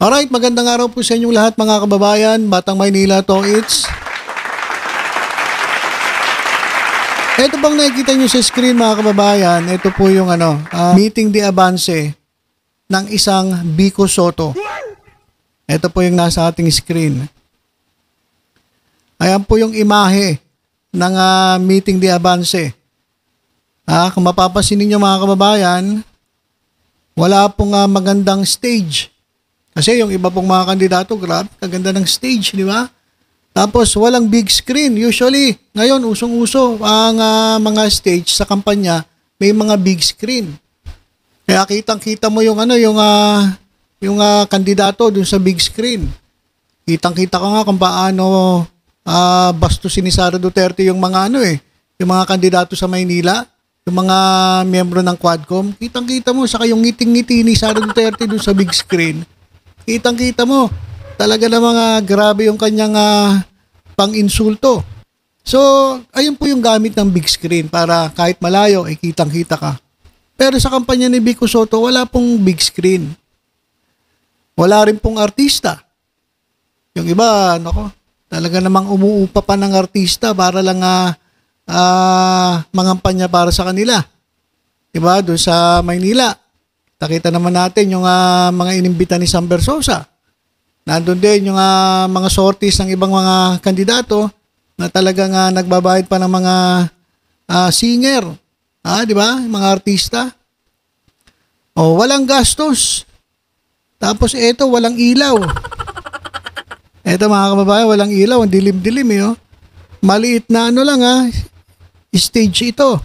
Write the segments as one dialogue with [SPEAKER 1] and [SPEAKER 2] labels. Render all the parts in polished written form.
[SPEAKER 1] Alright, magandang araw po sa inyong lahat mga kababayan. Batang Maynila to it's. Ito bang nakikita nyo sa screen mga kababayan, ito po yung meeting de avance ng isang Vico Sotto. Ito po yung nasa ating screen. Ayan po yung imahe ng meeting de avance. Kung mapapansin niyo mga kababayan, wala pong magandang stage. Kasi yung iba pong mga kandidato, grabe, kaganda ng stage, di ba? Tapos walang big screen. Usually, ngayon, usong-uso ang mga stage sa kampanya, may mga big screen. Kaya kitang-kita mo yung kandidato dun sa big screen. Kitang-kita ko nga kung paano bastusin ni Sara Duterte yung mga yung mga kandidato sa Maynila, yung mga miyembro ng Quadcom. Kitang-kita mo, saka yung ngiting-ngiti ni Sara Duterte dun sa big screen. Kitang-kita mo, talaga na mga grabe yung kanyang pang-insulto. So, ayun po yung gamit ng big screen para kahit malayo, ay kitang-kita ka. Pero sa kampanya ni Vico Sotto, wala pong big screen. Wala rin pong artista. Yung iba, talaga namang umuupa pa ng artista para lang mangampanya para sa kanila. Diba? Doon sa Maynila. Nakita naman natin yung mga inimbita ni Sam Bersosa. Nandun din yung mga sorties ng ibang mga kandidato na talagang nagbabayad pa ng mga singer. Di ba? Mga artista. Walang gastos. Tapos eto, walang ilaw. Eto mga kababayan, walang ilaw. Ang dilim-dilim Maliit na stage ito.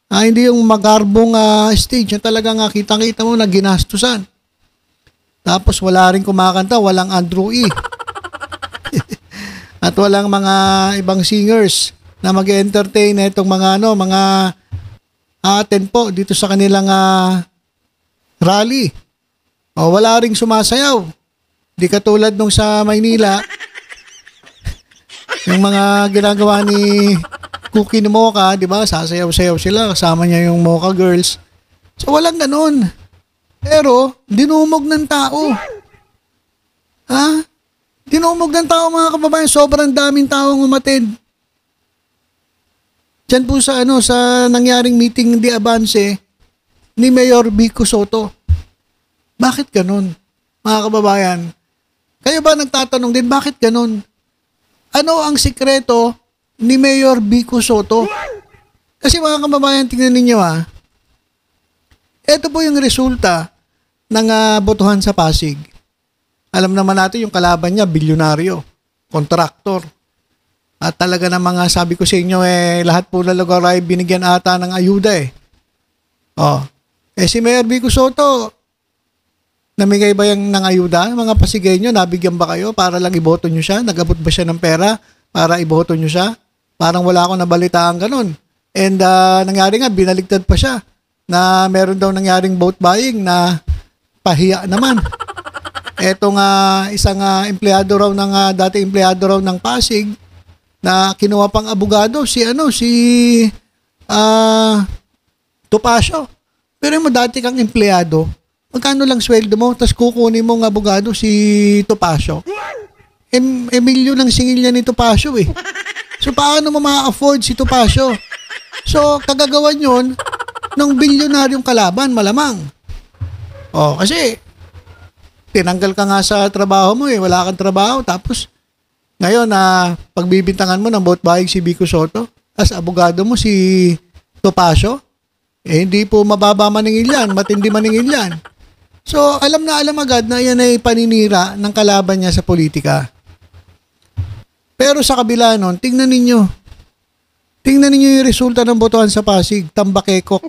[SPEAKER 1] Hindi yung magarbong stage na talagang kitang-kita mo na ginastusan. Tapos wala rin kumakanta, walang Andrew E. At walang mga ibang singers na mag-entertain itong mga aten po dito sa kanilang rally. Wala ring sumasayaw. Di katulad nung sa Maynila, yung mga ginagawa ni Cookie ni Mocha, di ba? Sasayaw-sayaw sila. Kasama niya yung Mocha Girls. So, walang ganun. Pero, dinumog ng tao. Dinumog ng tao mga kababayan. Sobrang daming taong umatid. Diyan po sa nangyaring meeting de avance ni Mayor Vico Sotto. Bakit ganun? Mga kababayan, kayo ba nagtatanong din, bakit ganun? Ano ang sikreto ni Mayor Vico Sotto? Kasi mga kababayan, tingnan ninyo ito po yung resulta ng botohan sa Pasig. Alam naman natin yung kalaban niya, bilyonaryo, kontraktor. At talaga na mga sabi ko sa inyo, lahat po na lugar ay binigyan ata ng ayuda si Mayor Vico Sotto, namigay ba yung ng ayuda? Mga Pasigueño, nabigyan ba kayo para lang iboto nyo siya? Nag-abot ba siya ng pera para iboto nyo siya? Parang wala akong nabalitaan ganun. And nangyari nga, binaligtad pa siya na meron daw nangyaring vote buying na pahiya naman. Etong isang empleyado raw dati empleyado raw ng Pasig na kinuha pang abogado si Topacio. Pero mo dati kang empleyado, magkano lang sweldo mo, tapos kukunin mong abogado si Topacio? Emilyo ng singil niya ni Topacio So, paano mo ma-afford si Topacio? So, kagagawan yun ng bilyonaryong kalaban, malamang. Kasi, tinanggal ka nga sa trabaho mo wala kang trabaho, tapos, ngayon, pagbibintangan mo ng vote buying si Vico Sotto, as abogado mo si Topacio, hindi po mababa maningil yan, matindi maningil yan. So, alam na alam agad na yan ay paninira ng kalaban niya sa politika. Pero sa kabila nun, tingnan ninyo yung resulta ng botohan sa Pasig, tambakekok.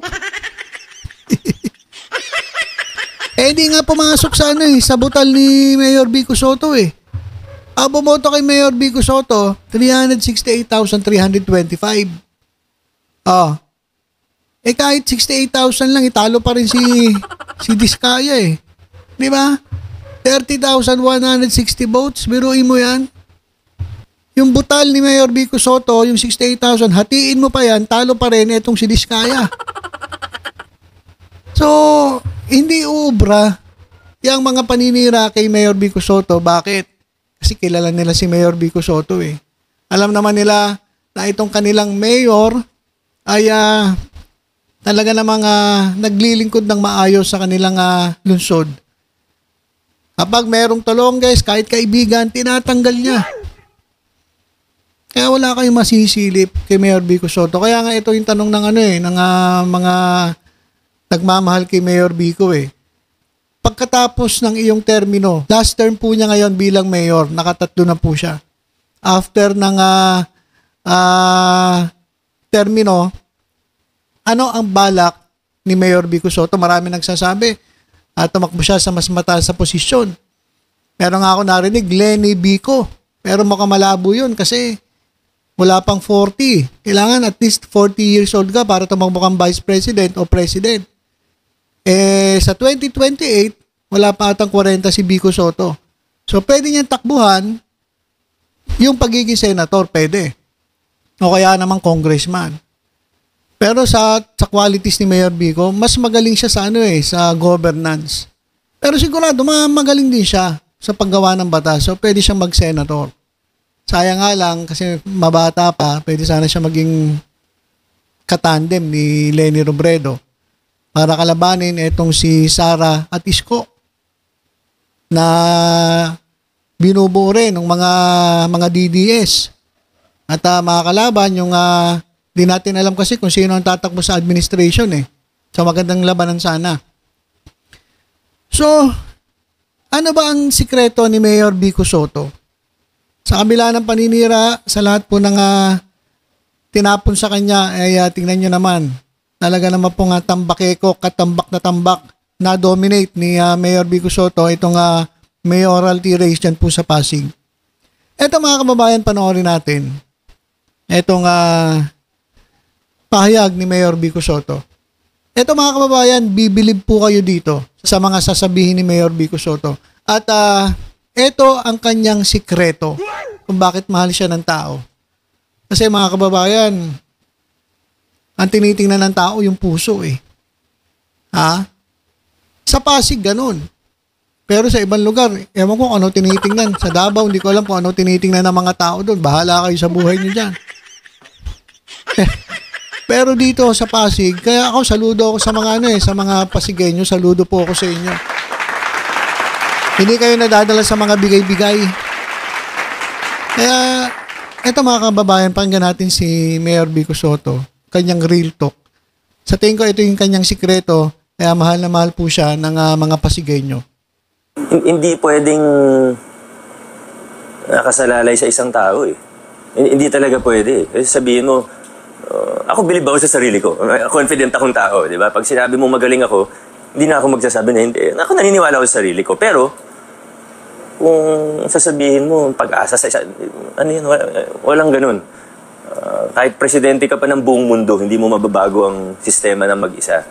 [SPEAKER 1] Hindi nga pumasok sa butal ni Mayor Vico Sotto bumoto kay Mayor Vico Sotto, 368,325. Kahit 68,000 lang, italo pa rin si Diskaya Di ba? 30,160 votes, biruin mo yan. Yung butal ni Mayor Vico Sotto, yung 68,000, hatiin mo pa yan, talo pa rin itong si Diskaya. So, hindi ubra Yung mga paninira kay Mayor Vico Soto, bakit? Kasi kilala nila si Mayor Vico Soto eh. Alam naman nila na itong kanilang mayor ay talaga namang naglilingkod ng maayos sa kanilang lungsod. Kapag mayroong tulong guys, kahit kaibigan, tinatanggal niya. Kaya wala kayong masisilip kay Mayor Vico Soto. Kaya nga ito yung tanong ng ng mga nagmamahal kay Mayor Vico eh. Pagkatapos ng iyong termino, last term po niya ngayon bilang mayor, nakatatlo na po siya. After ng termino, ano ang balak ni Mayor Vico Soto? Marami nagsasabi, tumakbo siya sa mas mataas sa posisyon. Pero nga ako narinig, Lenny Vico. Pero mukhang malabo yun kasi wala pang 40. Kailangan at least 40 years old ka para tumakbo kang vice president o president. Sa 2028, wala pa atang 40 si Vico Soto. So, pwede niyang takbuhan yung pagiging senator, pwede. O kaya naman congressman. Pero sa qualities ni Mayor Vico, mas magaling siya sa sa governance. Pero sigurado, magaling din siya sa paggawa ng batas. So, pwede siyang mag-senator. Sayang nga lang, kasi mabata pa, pwede sana siya maging katandem ni Leni Robredo para kalabanin itong si Sara at Isko na binubuo rin ng mga DDS. At makakalaban yung di natin alam kasi kung sino ang tatakbo sa administration eh. So magandang labanan sana. So, ano ba ang sikreto ni Mayor Vico Soto? Sa kabila ng paninira, sa lahat po ng tinapon sa kanya, ay tingnan nyo naman, talaga naman po tambakeko, katambak na dominate ni Mayor Vico Soto itong mayoralty race dyan po sa Pasig. Eto mga kababayan, panoorin natin. Etong pahayag ni Mayor Vico Soto. Eto mga kababayan, bibilib po kayo dito sa mga sasabihin ni Mayor Vico Soto. At eto ang kanyang sikreto kung bakit mahal siya ng tao. Kasi mga kababayan, ang tinitingnan ng tao yung puso eh. Sa Pasig, ganun. Pero sa ibang lugar, ewan ko kung ano tinitingnan. Sa Davao, hindi ko alam kung ano tinitingnan ng mga tao doon. Bahala kayo sa buhay niyo dyan. Pero dito sa Pasig, kaya ako saludo ako sa mga sa mga Pasigueño, saludo po ako sa inyo. Hindi kayo nadadala sa mga bigay-bigay. Kaya, eto mga kababayan, pakinggan natin si Mayor Vico Soto, kanyang real talk. Sa tingin ko, ito yung kanyang sikreto, kaya mahal na mahal po siya ng mga Pasigueño.
[SPEAKER 2] Hindi pwedeng nakasalalay sa isang tao eh. Hindi talaga pwede. Kasi sabihin mo, ako bilib ako sa sarili ko. Confident akong tao, di ba? Pag sinabi mo magaling ako, hindi na ako magsasabi na hindi. Ako naniniwala ako sa sarili ko. Pero, kung sasabihin mo, pag-asa sa isa, walang ganun. Kahit presidente ka pa ng buong mundo, hindi mo mababago ang sistema ng mag-isa.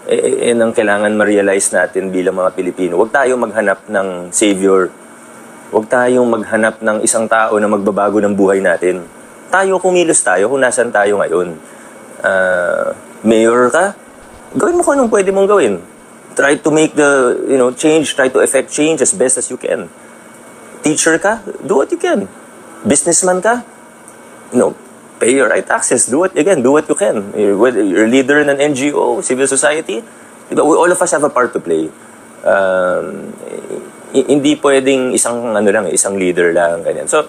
[SPEAKER 2] Ang kailangan ma-realize natin bilang mga Pilipino. Huwag tayong maghanap ng savior. Huwag tayong maghanap ng isang tao na magbabago ng buhay natin. Tayo, kumilos tayo kung nasan tayo ngayon. Mayor ka, gawin mo kung anong pwede mong gawin. Try to make the, change, try to effect change as best as you can. Teacher ka, do what you can. Businessman ka, pay your right taxes. Do what you can. You're a leader in an NGO, civil society. Diba? All of us have a part to play. Hindi pwedeng isang leader lang, ganyan. So,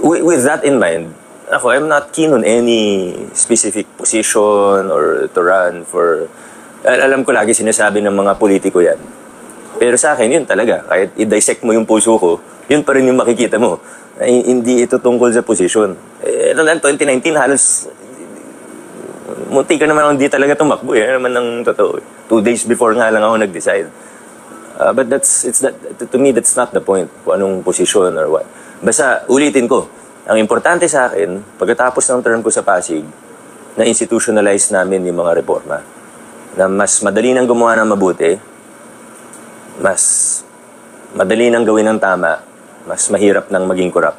[SPEAKER 2] with that in mind, I'm not keen on any specific position or to run for... Alam ko lagi sinasabi ng mga politiko yan. Pero sa akin, yun talaga. Kahit i-dissect mo yung puso ko, yun pa rin yung makikita mo. Hindi ito tungkol sa position. 2019, halos munti ka naman hindi talaga tumakbo. Yan naman ang totoo. 2 days before nga lang ako nag-decide. But to me, that's not the point. Kung anong position or what. Basta, ulitin ko. Ang importante sa akin, pagkatapos ng term ko sa Pasig, na institutionalize namin yung mga reforma. Na mas madali nang gumawa ng mabuti, mas madali nang gawin ng tama, mas mahirap nang maging corrupt.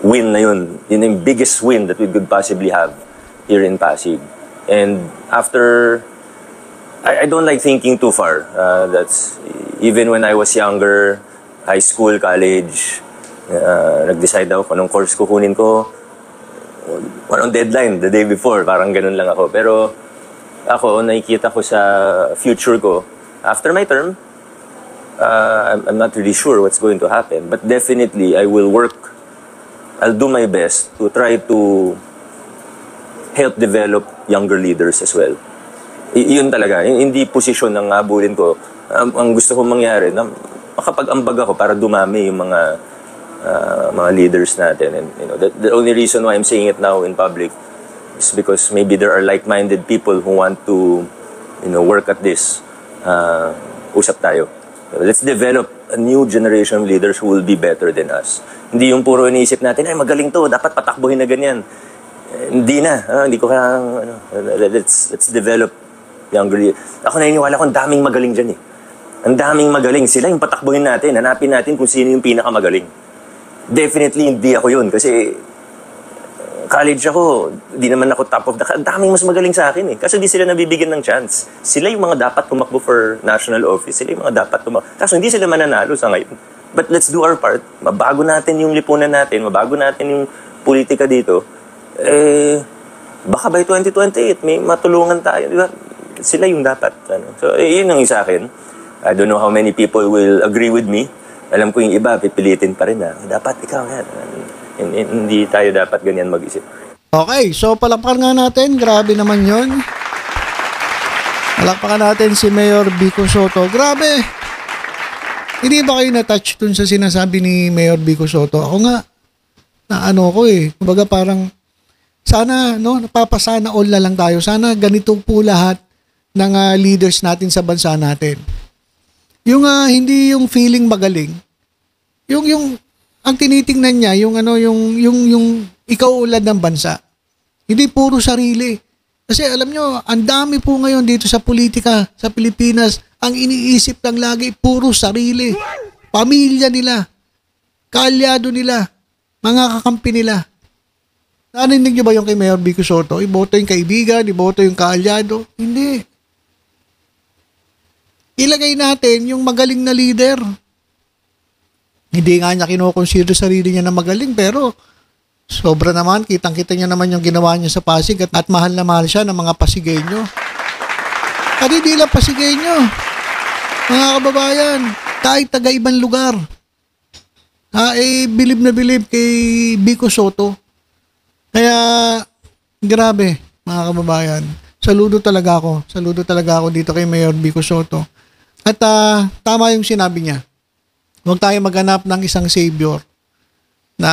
[SPEAKER 2] Win na yun. Yun yung biggest win that we could possibly have here in Pasig. And after I don't like thinking too far. That's even when I was younger, high school, college, nag-decide ako kung anong course kukunin ko. Anong deadline, the day before, parang ganun lang ako. Pero ako, nakikita ko sa future ko, after my term, I'm not really sure what's going to happen. But definitely, I'll do my best to try to help develop younger leaders as well. Yun talaga, hindi posisyon ng habulin ko. Ang gusto kong mangyari, na makapag-ambag ako para dumami yung mga leaders natin. And the only reason why I'm saying it now in public is because maybe there are like-minded people who want to work at this. Usap tayo. Let's develop a new generation of leaders who will be better than us. Hindi yung puro iniisip natin, ay magaling to, dapat patakbuhin na ganyan. Hindi na. Hindi ko let's develop younger leaders. Ako naniniwala ko, ang daming magaling dyan eh. Ang daming magaling. Sila yung patakbuhin natin. Hanapin natin kung sino yung pinakamagaling. Definitely hindi ako yun. Kasi college ako, di naman ako top of the... Ang daming mas magaling sa akin eh. Kasi di sila nabibigyan ng chance. Sila yung mga dapat tumakbo for national office. Sila yung mga dapat tumakbo. Kaso hindi sila mananalo sa ngayon. But let's do our part. Mabago natin yung lipunan natin. Mabago natin yung politika dito. Baka by 2028, may matulungan tayo. Di ba? Sila yung dapat. So, yun ang sa akin. I don't know how many people will agree with me. Alam ko yung iba, pipilitin pa rin na. Dapat ikaw yan. Hindi tayo dapat ganyan mag-isip.
[SPEAKER 1] Okay, so palakpakan nga natin. Grabe naman yun. Palakpakan natin si Mayor Vico Soto. Grabe. Hindi ba kayo na-touch dun sa sinasabi ni Mayor Vico Soto? Ako nga, kumbaga parang, sana, napapasana all na lang tayo. Sana ganito po lahat ng leaders natin sa bansa natin. Yung hindi yung feeling magaling. Yung ang tinitingnan niya, yung ikaulad ng bansa. Hindi puro sarili. Kasi alam nyo, ang dami po ngayon dito sa politika, sa Pilipinas, ang iniisip lang lagi, puro sarili. Pamilya nila, kaalyado nila, mga kakampi nila. Narinig niyo ba yung kay Mayor Vico Soto? Iboto yung kaibigan, iboto yung kaalyado? Hindi. Ilagay natin yung magaling na leader. Hindi nga niya kinoconsider sarili niya na magaling, pero sobra naman, kitang-kita niya naman yung ginawa niya sa Pasig at mahal na mahal siya ng mga Pasigueño. At hindi lang Pasigueño, mga kababayan, kahit taga-ibang lugar. Bilib na bilib kay Vico Soto. Kaya, grabe, mga kababayan. Saludo talaga ako dito kay Mayor Vico Soto. At tama yung sinabi niya. Huwag tayo maghanap ng isang savior na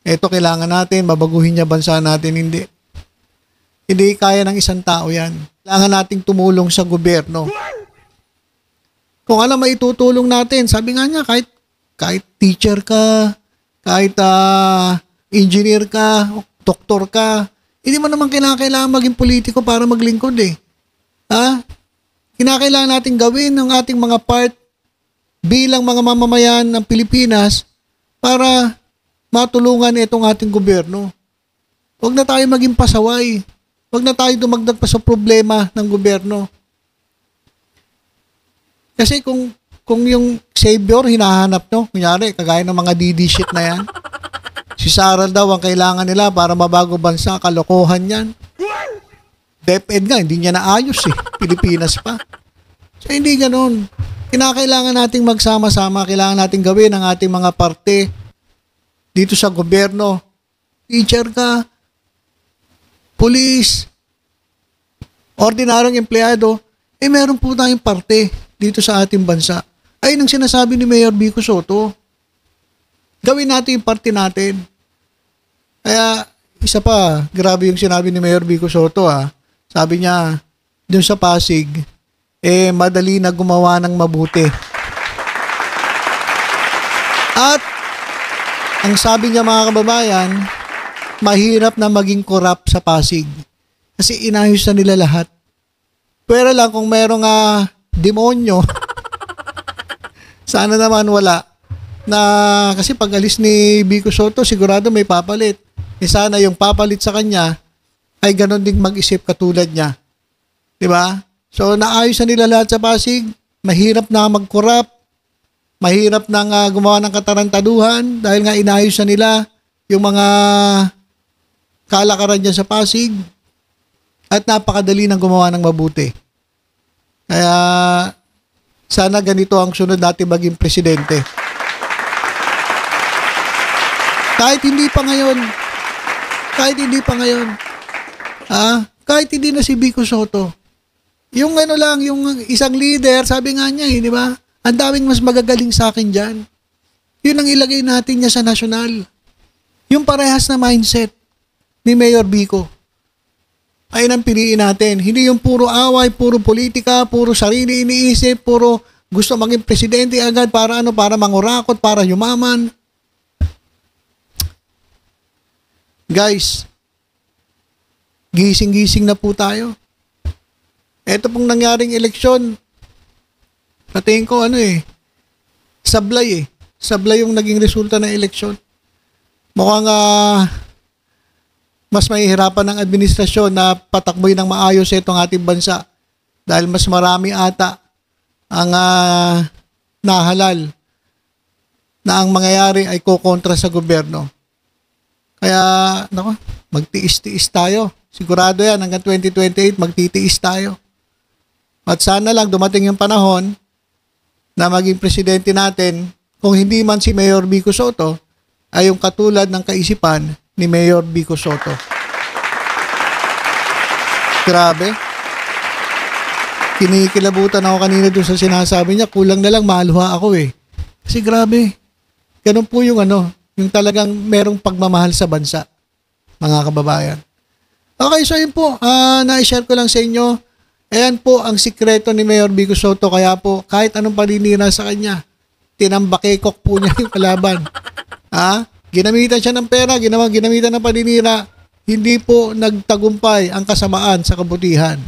[SPEAKER 1] eto kailangan natin, babaguhin niya bansa natin. Hindi. Hindi kaya ng isang tao yan. Kailangan nating tumulong sa gobyerno. Kung alam maitutulong natin, sabi nga niya, kahit teacher ka, kahit engineer ka, doktor ka, hindi mo naman kailangan maging politiko para maglingkod eh. Kinakailangan natin gawin ng ating mga part bilang mga mamamayan ng Pilipinas para matulungan itong ating gobyerno. Huwag na tayo maging pasaway. Huwag na tayo dumagdag pa sa problema ng gobyerno. Kasi kung yung savior hinahanap nyo, kunyari, kagaya ng mga DD shit na yan, si Sara daw ang kailangan nila para mabago bansa, kalokohan yan. DepEd nga, hindi niya naayos eh. Pilipinas pa. So, hindi ganun. Kinakailangan nating magsama-sama, kailangan nating gawin ang ating mga parte dito sa gobyerno. Teacher ka, police, ordinaryong empleyado, meron po tayong parte dito sa ating bansa. Ayun ang sinasabi ni Mayor Vico Soto. Gawin natin yung parte natin. Kaya, isa pa, grabe yung sinabi ni Mayor Vico Soto Sabi niya, doon sa Pasig, madali na gumawa ng mabuti. At, ang sabi niya mga kababayan, mahirap na maging corrupt sa Pasig. Kasi inayos na nila lahat. Pero lang kung merong demonyo, sana naman wala. Kasi pag alis ni Vico Soto, sigurado may papalit. Sana yung papalit sa kanya, ay ganon ding mag-isip katulad niya. Diba? So, naayos na nila lahat sa Pasig. Mahirap na mag-corrupt. Mahirap na gumawa ng katarantaduhan dahil nga inayos na nila yung mga kalakaran dyan sa Pasig. At napakadali ng gumawa ng mabuti. Kaya, sana ganito ang sunod natin maging presidente. Kahit hindi pa ngayon, kahit hindi na si Vico Soto, yung ano lang, yung isang leader, sabi nga niya, di ba? Ang daming mas magagaling sa akin dyan. Yun ang ilagay natin niya sa nasyonal. Yung parehas na mindset ni Mayor Vico. Ayun ang piliin natin. Hindi yung puro away, puro politika, puro sarili iniisip, puro gusto maging presidente agad para ano, para mangurakot, para yumaman. Guys, gising-gising na po tayo. Ito pong nangyaring eleksyon, natingin ko sablay Sablay yung naging resulta ng eleksyon. Mukhang mas mahihirapan ng administrasyon na patakboy ng maayos itong ating bansa dahil mas marami ata ang nahalal na ang mangyayari ay kukontra sa gobyerno. Kaya, magtiis-tiis tayo. Sigurado yan, hanggang 2028, magtitiis tayo. At sana lang dumating yung panahon na maging presidente natin, kung hindi man si Mayor Vico Soto, ay yung katulad ng kaisipan ni Mayor Vico Soto. Grabe. Kinikilabutan ako kanina doon sa sinasabi niya, kulang na lang maluha ako eh. Kasi grabe. Ganun po yung yung talagang merong pagmamahal sa bansa, mga kababayan. Okay, so yun po, na-share ko lang sa inyo. Ayan po ang sikreto ni Mayor Vico Soto, kaya po kahit anong paninira sa kanya, tinambakekok po niya yung kalaban. Ginamitan siya ng pera, ginamitan ng paninira, hindi po nagtagumpay ang kasamaan sa kabutihan.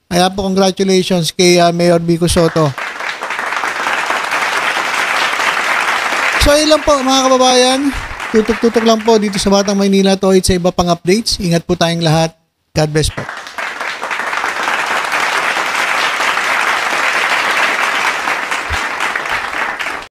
[SPEAKER 1] Kaya po congratulations kay Mayor Vico Soto. So ayun lang po mga kababayan, tutok-tutok lang po dito sa Batang Maynila to sa iba pang updates. Ingat po tayong lahat. God bless po.